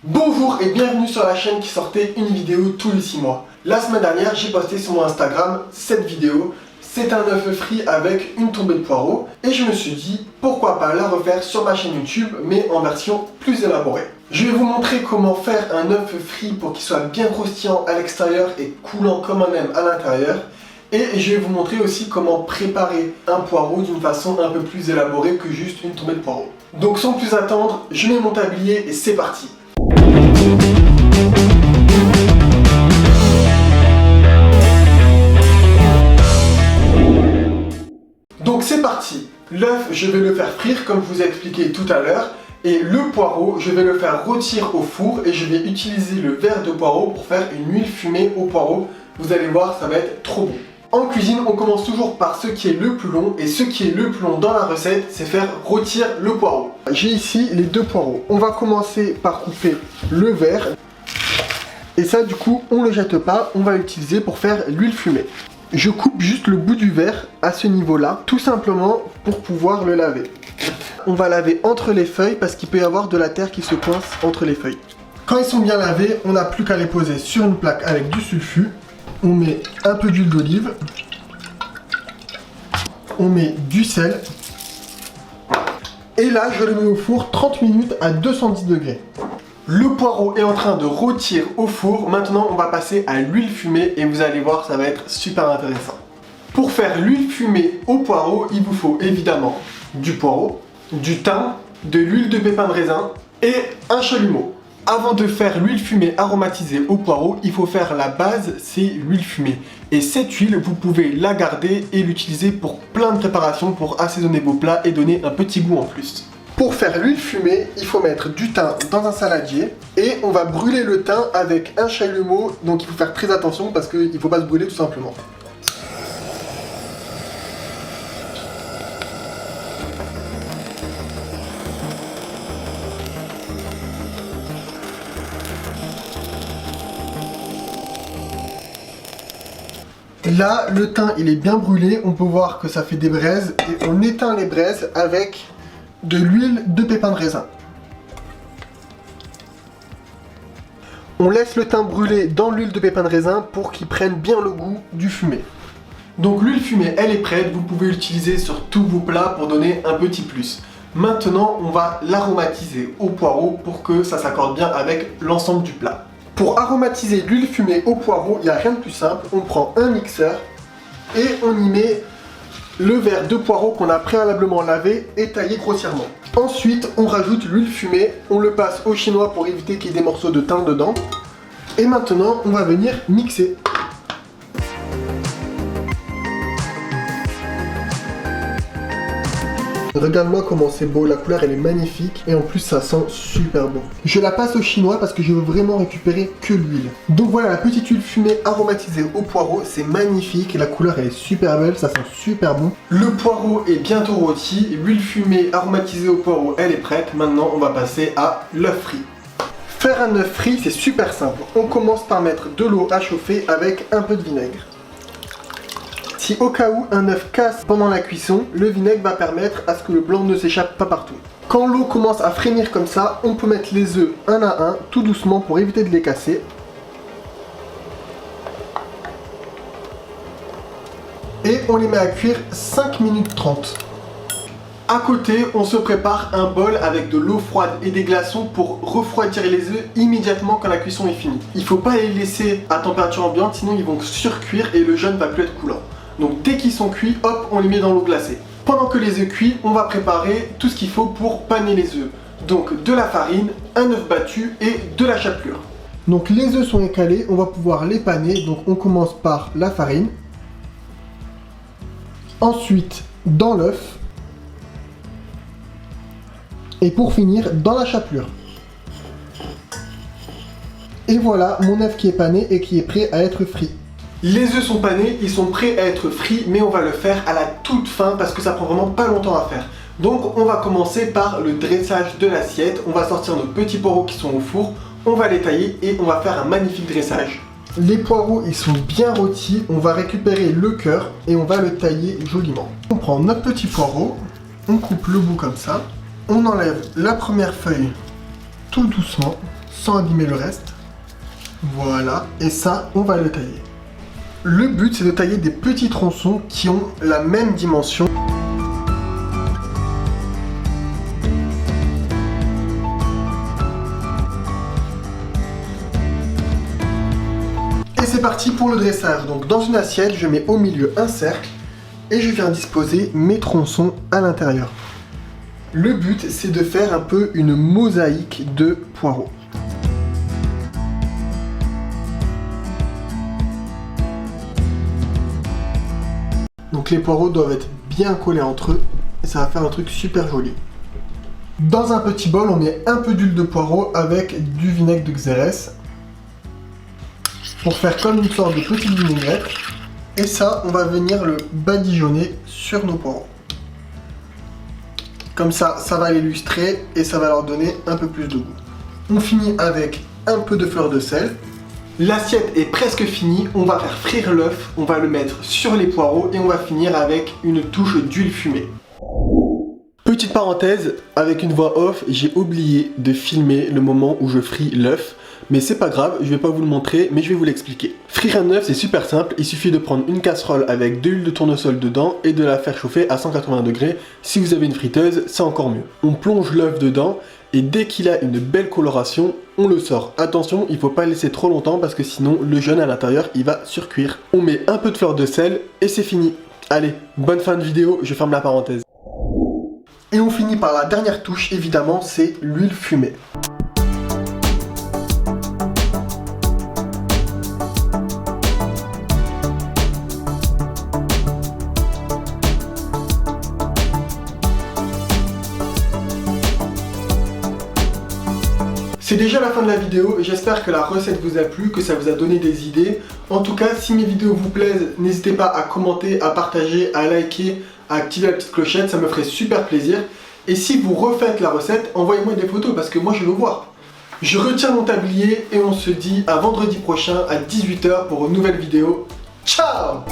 Bonjour et bienvenue sur la chaîne qui sortait une vidéo tous les 6 mois. La semaine dernière, j'ai posté sur mon Instagram cette vidéo. C'est un œuf frit avec une tombée de poireaux et je me suis dit pourquoi pas la refaire sur ma chaîne YouTube mais en version plus élaborée. Je vais vous montrer comment faire un œuf frit pour qu'il soit bien croustillant à l'extérieur et coulant comme on aime à l'intérieur. Et je vais vous montrer aussi comment préparer un poireau d'une façon un peu plus élaborée que juste une tombée de poireaux. Donc sans plus attendre, je mets mon tablier et c'est parti. Donc c'est parti. L'œuf, je vais le faire frire comme je vous ai expliqué tout à l'heure. Et le poireau, je vais le faire rôtir au four et je vais utiliser le verre de poireau pour faire une huile fumée au poireau. Vous allez voir, ça va être trop bon. En cuisine, on commence toujours par ce qui est le plus long et ce qui est le plus long dans la recette, c'est faire rôtir le poireau. J'ai ici les deux poireaux. On va commencer par couper le verre. Et ça, du coup, on ne le jette pas, on va l'utiliser pour faire l'huile fumée. Je coupe juste le bout du verre à ce niveau-là, tout simplement pour pouvoir le laver. On va laver entre les feuilles parce qu'il peut y avoir de la terre qui se coince entre les feuilles. Quand ils sont bien lavés, on n'a plus qu'à les poser sur une plaque avec du sulfure. On met un peu d'huile d'olive. On met du sel. Et là, je le mets au four 30 minutes à 210 degrés. Le poireau est en train de rôtir au four. Maintenant, on va passer à l'huile fumée et vous allez voir, ça va être super intéressant. Pour faire l'huile fumée au poireau, il vous faut évidemment du poireau, du thym, de l'huile de pépins de raisin et un chalumeau. Avant de faire l'huile fumée aromatisée au poireau, il faut faire la base, c'est l'huile fumée. Et cette huile, vous pouvez la garder et l'utiliser pour plein de préparations pour assaisonner vos plats et donner un petit goût en plus. Pour faire l'huile fumée, il faut mettre du thym dans un saladier et on va brûler le thym avec un chalumeau. Donc il faut faire très attention parce qu'il ne faut pas se brûler tout simplement. Là, le thym il est bien brûlé, on peut voir que ça fait des braises et on éteint les braises avec de l'huile de pépins de raisin. On laisse le thym brûler dans l'huile de pépins de raisin pour qu'il prenne bien le goût du fumé. Donc l'huile fumée, elle est prête, vous pouvez l'utiliser sur tous vos plats pour donner un petit plus. Maintenant, on va l'aromatiser au poireau pour que ça s'accorde bien avec l'ensemble du plat. Pour aromatiser l'huile fumée au poireau, il n'y a rien de plus simple. On prend un mixeur et on y met le verre de poireau qu'on a préalablement lavé et taillé grossièrement. Ensuite, on rajoute l'huile fumée, on le passe au chinois pour éviter qu'il y ait des morceaux de thym dedans. Et maintenant, on va venir mixer. Regarde-moi comment c'est beau, la couleur elle est magnifique et en plus ça sent super bon. Je la passe au chinois parce que je veux vraiment récupérer que l'huile. Donc voilà la petite huile fumée aromatisée au poireau, c'est magnifique, la couleur elle est super belle, ça sent super bon. Le poireau est bientôt rôti, l'huile fumée aromatisée au poireau elle est prête, maintenant on va passer à l'œuf frit. Faire un œuf frit c'est super simple, on commence par mettre de l'eau à chauffer avec un peu de vinaigre. Si au cas où un œuf casse pendant la cuisson, le vinaigre va permettre à ce que le blanc ne s'échappe pas partout. Quand l'eau commence à frémir comme ça, on peut mettre les œufs un à un, tout doucement pour éviter de les casser. Et on les met à cuire 5 minutes 30. À côté, on se prépare un bol avec de l'eau froide et des glaçons pour refroidir les œufs immédiatement quand la cuisson est finie. Il ne faut pas les laisser à température ambiante, sinon ils vont surcuire et le jus ne va plus être coulant. Donc dès qu'ils sont cuits, hop, on les met dans l'eau glacée. Pendant que les œufs cuits, on va préparer tout ce qu'il faut pour paner les œufs. Donc de la farine, un œuf battu et de la chapelure. Donc les œufs sont écalés, on va pouvoir les paner. Donc on commence par la farine. Ensuite dans l'œuf. Et pour finir, dans la chapelure. Et voilà mon œuf qui est pané et qui est prêt à être frit. Les œufs sont panés, ils sont prêts à être frits, mais on va le faire à la toute fin parce que ça prend vraiment pas longtemps à faire. Donc on va commencer par le dressage de l'assiette. On va sortir nos petits poireaux qui sont au four, on va les tailler et on va faire un magnifique dressage. Les poireaux ils sont bien rôtis, on va récupérer le cœur et on va le tailler joliment. On prend notre petit poireau, on coupe le bout comme ça, on enlève la première feuille tout doucement, sans abîmer le reste. Voilà, et ça, on va le tailler. Le but, c'est de tailler des petits tronçons qui ont la même dimension. Et c'est parti pour le dressage. Donc dans une assiette, je mets au milieu un cercle et je viens disposer mes tronçons à l'intérieur. Le but, c'est de faire un peu une mosaïque de poireaux. Donc les poireaux doivent être bien collés entre eux et ça va faire un truc super joli. Dans un petit bol, on met un peu d'huile de poireau avec du vinaigre de Xérès pour faire comme une sorte de petite vinaigrette. Et ça, on va venir le badigeonner sur nos poireaux. Comme ça, ça va l'illustrer et ça va leur donner un peu plus de goût. On finit avec un peu de fleur de sel. L'assiette est presque finie, on va faire frire l'œuf, on va le mettre sur les poireaux et on va finir avec une touche d'huile fumée. Petite parenthèse, avec une voix off, j'ai oublié de filmer le moment où je fris l'œuf. Mais c'est pas grave, je vais pas vous le montrer, mais je vais vous l'expliquer. Frire un œuf, c'est super simple, il suffit de prendre une casserole avec de l'huile de tournesol dedans et de la faire chauffer à 180 degrés. Si vous avez une friteuse, c'est encore mieux. On plonge l'œuf dedans et dès qu'il a une belle coloration, on le sort. Attention, il faut pas le laisser trop longtemps parce que sinon le jaune à l'intérieur, il va surcuire. On met un peu de fleur de sel et c'est fini. Allez, bonne fin de vidéo, je ferme la parenthèse. Et on finit par la dernière touche, évidemment, c'est l'huile fumée. C'est déjà la fin de la vidéo, j'espère que la recette vous a plu, que ça vous a donné des idées. En tout cas, si mes vidéos vous plaisent, n'hésitez pas à commenter, à partager, à liker, à activer la petite clochette, ça me ferait super plaisir. Et si vous refaites la recette, envoyez-moi des photos parce que moi je veux voir. Je retire mon tablier et on se dit à vendredi prochain à 18 h pour une nouvelle vidéo. Ciao!